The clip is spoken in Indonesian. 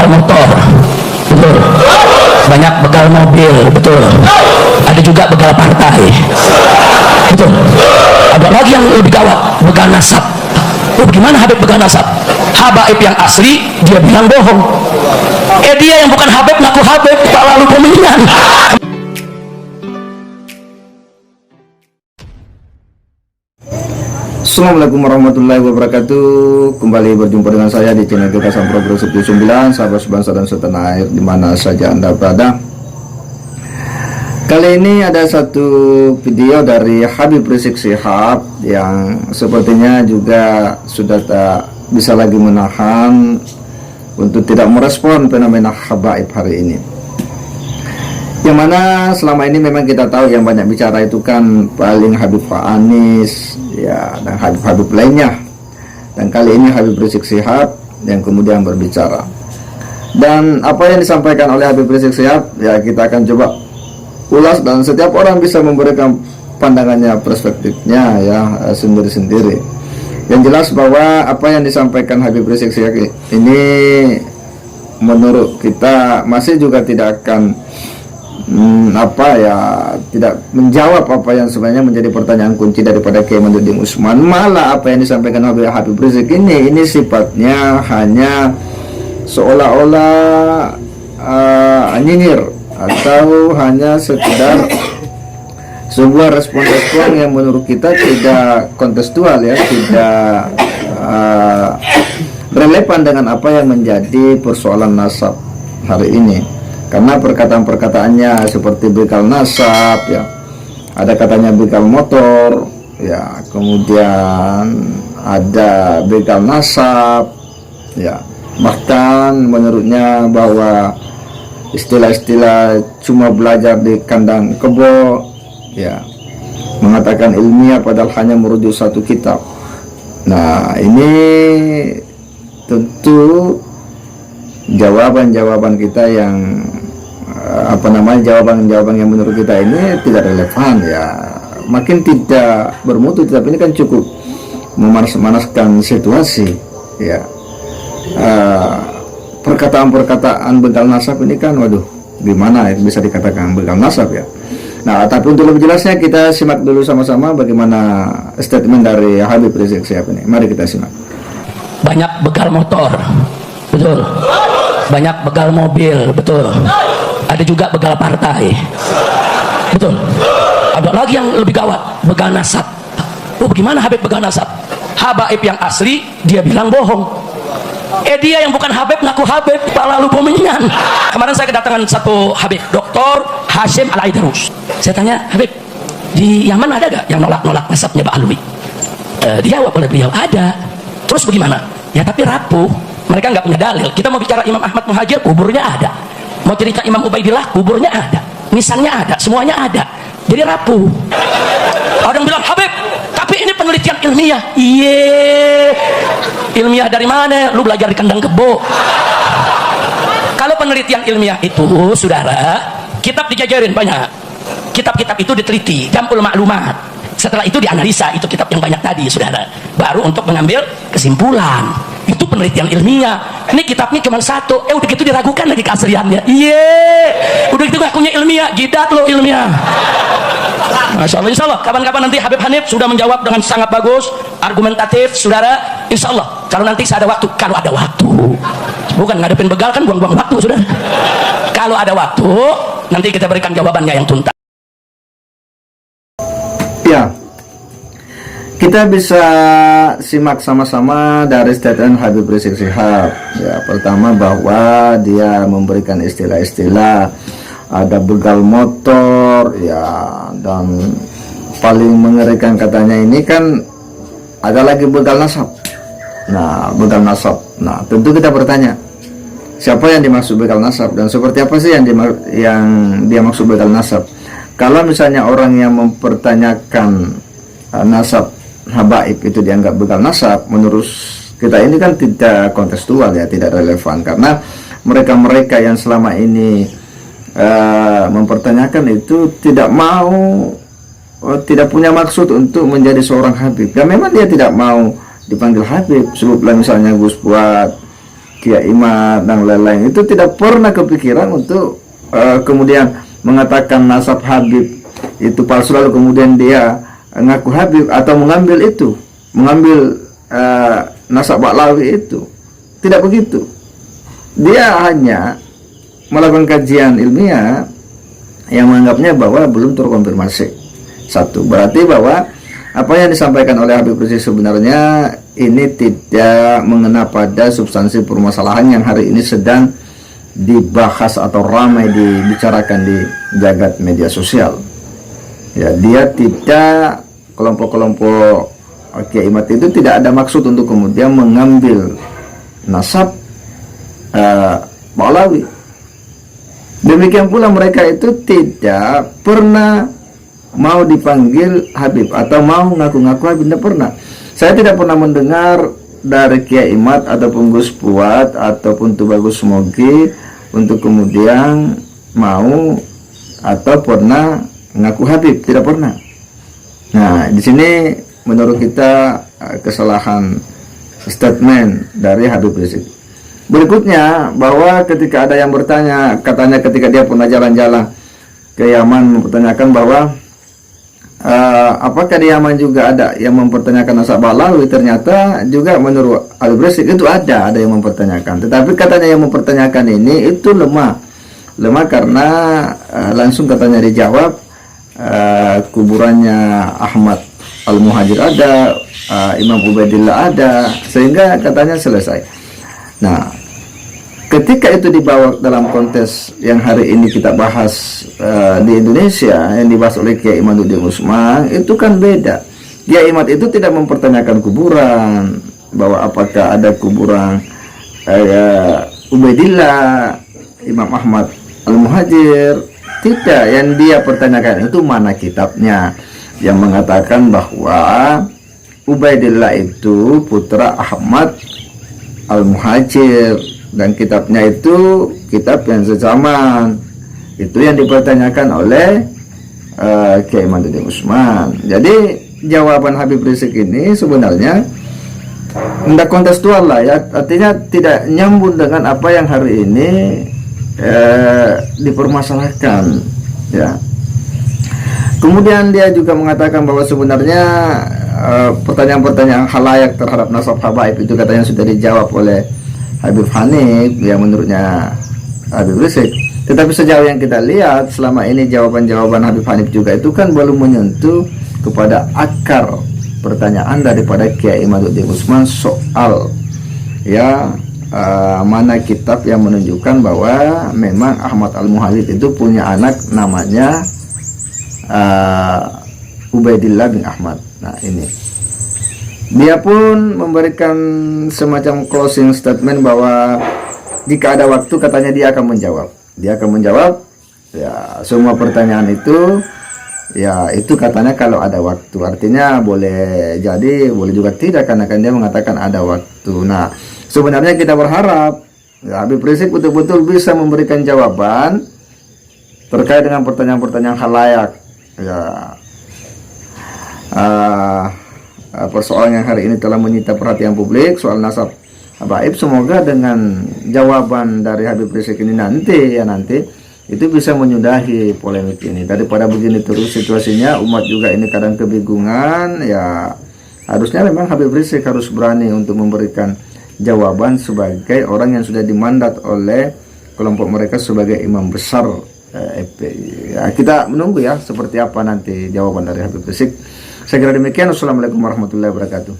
begal motor, betul. Banyak begal mobil, betul. Ada juga begal partai, betul. Ada lagi yang lebih gawat, begal nasab. Oh, bagaimana Habib begal nasab? Habaib yang asli dia bilang bohong. Dia yang bukan Habib ngaku Habib, tak lalu pemilihan. Assalamualaikum warahmatullahi wabarakatuh. Kembali berjumpa dengan saya di channel Kekasan Progresif 9, sahabat sebangsa dan setanah air dimana saja Anda berada. Kali ini ada satu video dari Habib Rizik Syihab yang sepertinya juga sudah tak bisa lagi menahan untuk tidak merespon fenomena habaib hari ini. Yang mana selama ini memang kita tahu yang banyak bicara itu kan paling Habib Anies ya, dan Habib-Habib lainnya. Dan kali ini Habib Rizik Syihab yang kemudian berbicara. Dan apa yang disampaikan oleh Habib Rizik Syihab ya kita akan coba ulas, dan setiap orang bisa memberikan pandangannya, perspektifnya ya sendiri-sendiri. Yang jelas bahwa apa yang disampaikan Habib Rizik Syihab ini menurut kita masih juga tidak akan tidak menjawab apa yang sebenarnya menjadi pertanyaan kunci daripada Kiai Manduddin Usman. Malah apa yang disampaikan oleh Habib Rizik ini sifatnya hanya seolah-olah nyinyir atau hanya sekedar sebuah respon-respon yang menurut kita tidak kontekstual ya, tidak relevan dengan apa yang menjadi persoalan nasab hari ini. Karena perkataan-perkataannya seperti begal nasab ya, ada katanya begal motor ya, kemudian ada begal nasab ya, bahkan menurutnya bahwa istilah-istilah cuma belajar di kandang kebo ya, mengatakan ilmiah padahal hanya merujuk satu kitab. Nah ini tentu jawaban-jawaban kita yang jawaban-jawaban yang menurut kita ini tidak relevan ya, makin tidak bermutu. Tapi ini kan cukup memanas-manaskan situasi ya. Perkataan-perkataan begal nasab ini kan waduh, gimana ya bisa dikatakan begal nasab ya. Nah tapi untuk lebih jelasnya kita simak dulu sama-sama bagaimana statement dari Habib Rizik Syihab ini. Mari kita simak. Banyak begal motor, betul. Banyak begal mobil, betul. Ada juga begal partai, betul. Ada lagi yang lebih gawat, begal nasab. Oh, bagaimana Habib begal nasab? Habaib yang asli dia bilang bohong. Dia yang bukan Habib ngaku Habib, tak lalu pemilihan. Kemarin saya kedatangan satu Habib, Dr. Hashim Al-Aidarus. Saya tanya, Habib, di Yaman ada gak yang nolak-nolak nasabnya Pak Alwi? Dijawab oleh beliau, ada. Terus bagaimana? Ya tapi rapuh, mereka nggak punya dalil. Kita mau bicara Imam Ahmad Muhajir, kuburnya ada. Mau cerita Imam Ubaidillah, kuburnya ada. Nisannya ada, semuanya ada. Jadi rapuh. Ada yang bilang, Habib, tapi ini penelitian ilmiah. Iya, ilmiah dari mana? Lu belajar di kandang kebo. Kalau penelitian ilmiah itu, saudara, kitab dijajarin banyak. Kitab-kitab itu diteliti, Jam'ul Ma'lumat. Setelah itu dianalisa, itu kitab yang banyak tadi, saudara. Baru untuk mengambil kesimpulan. Itu penelitian ilmiah. Ini kitabnya cuma satu. Udah gitu diragukan lagi keasliannya. Udah gitu ngakunya ilmiah, jidat lo ilmiah. Masya Allah, insya Allah kapan-kapan nanti Habib Hanif sudah menjawab dengan sangat bagus, argumentatif, saudara. Insya Allah kalau nanti saya ada waktu, kalau ada waktu, bukan ngadepin begal kan buang-buang waktu, saudara. Kalau ada waktu, nanti kita berikan jawabannya yang tuntas. Ya, kita bisa simak sama-sama dari statement Habib Rizik Syihab. Ya, pertama bahwa dia memberikan istilah-istilah ada begal motor ya, dan paling mengerikan katanya ini kan ada lagi begal nasab. Nah, begal nasab. Nah, tentu kita bertanya, siapa yang dimaksud begal nasab dan seperti apa sih yang dia maksud begal nasab? Kalau misalnya orang yang mempertanyakan nasab habaib itu dianggap begal nasab, menurut kita ini kan tidak kontekstual ya, tidak relevan, karena mereka-mereka yang selama ini mempertanyakan itu tidak punya maksud untuk menjadi seorang habib. Ya memang dia tidak mau dipanggil habib. Sebutlah misalnya Gus Fuad, Kiai Imad dan lain-lain itu tidak pernah kepikiran untuk kemudian mengatakan nasab Habib itu palsu, lalu kemudian dia ngaku Habib atau mengambil nasab Ba'lawi itu. Tidak begitu. Dia hanya melakukan kajian ilmiah yang menganggapnya bahwa belum terkonfirmasi. Satu, berarti bahwa apa yang disampaikan oleh Habib Rizik sebenarnya ini tidak mengena pada substansi permasalahan yang hari ini sedang dibahas atau ramai dibicarakan di jagat media sosial. Ya, dia tidak, kelompok-kelompok Kiai Imad itu tidak ada maksud untuk kemudian mengambil nasab Ba'lawi. Demikian pula mereka itu tidak pernah mau dipanggil Habib atau mau ngaku-ngaku Habib, tidak pernah. Saya tidak pernah mendengar dari Kiai Imad ataupun Gus Puat ataupun Tubagus Mogi untuk kemudian mau atau pernah ngaku Habib, tidak pernah. Nah, di sini menurut kita kesalahan statement dari Habib Rizik. Berikutnya, bahwa ketika ada yang bertanya, katanya ketika dia pernah jalan-jalan ke Yaman mempertanyakan bahwa apakah di Yaman juga ada yang mempertanyakan nasab Ba'lawi. Ternyata juga menurut Habib Rizik itu ada yang mempertanyakan, tetapi katanya yang mempertanyakan ini itu lemah karena langsung katanya dijawab kuburannya Ahmad Al-Muhajir ada, Imam Ubaidillah ada, sehingga katanya selesai. Nah, ketika itu dibawa dalam konteks yang hari ini kita bahas di Indonesia, yang dibahas oleh Kiai Imaduddin Usman, itu kan beda. Kiai Imad itu tidak mempertanyakan kuburan, bahwa apakah ada kuburan Ubaidillah, Imam Ahmad Al-Muhajir. Tidak, yang dia pertanyakan itu mana kitabnya yang mengatakan bahwa Ubaidillah itu putra Ahmad Al-Muhajir, dan kitabnya itu kitab yang sezaman. Itu yang dipertanyakan oleh Kiai Imaduddin Usman. Jadi jawaban Habib Rizik ini sebenarnya tidak kontekstual lah ya, artinya tidak nyambung dengan apa yang hari ini dipermasalahkan ya. Kemudian dia juga mengatakan bahwa sebenarnya pertanyaan-pertanyaan khalayak terhadap nasab habaib itu katanya sudah dijawab oleh Habib Hanif, yang menurutnya Habib Rizik. Tetapi sejauh yang kita lihat selama ini jawaban-jawaban Habib Hanif juga itu kan belum menyentuh kepada akar pertanyaan daripada Kiai Imaduddin Usman soal ya mana kitab yang menunjukkan bahwa memang Ahmad Al-Muhajir itu punya anak namanya Ubaidillah bin Ahmad. Nah, ini dia pun memberikan semacam closing statement bahwa jika ada waktu katanya dia akan menjawab ya semua pertanyaan itu. Ya, itu katanya kalau ada waktu, artinya boleh jadi, boleh juga tidak, karena kan dia mengatakan ada waktu. Nah, sebenarnya kita berharap ya, Habib Rizik betul-betul bisa memberikan jawaban terkait dengan pertanyaan-pertanyaan khalayak ya, persoalan yang hari ini telah menyita perhatian publik, soal nasab habaib. Semoga dengan jawaban dari Habib Rizik ini nanti itu bisa menyudahi polemik ini. Daripada begini terus situasinya, umat juga ini kadang kebingungan ya. Harusnya memang Habib Rizik harus berani untuk memberikan jawaban sebagai orang yang sudah dimandat oleh kelompok mereka sebagai imam besar FPI. Ya, kita menunggu ya seperti apa nanti jawaban dari Habib Rizik. Saya kira demikian. Wassalamualaikum warahmatullahi wabarakatuh.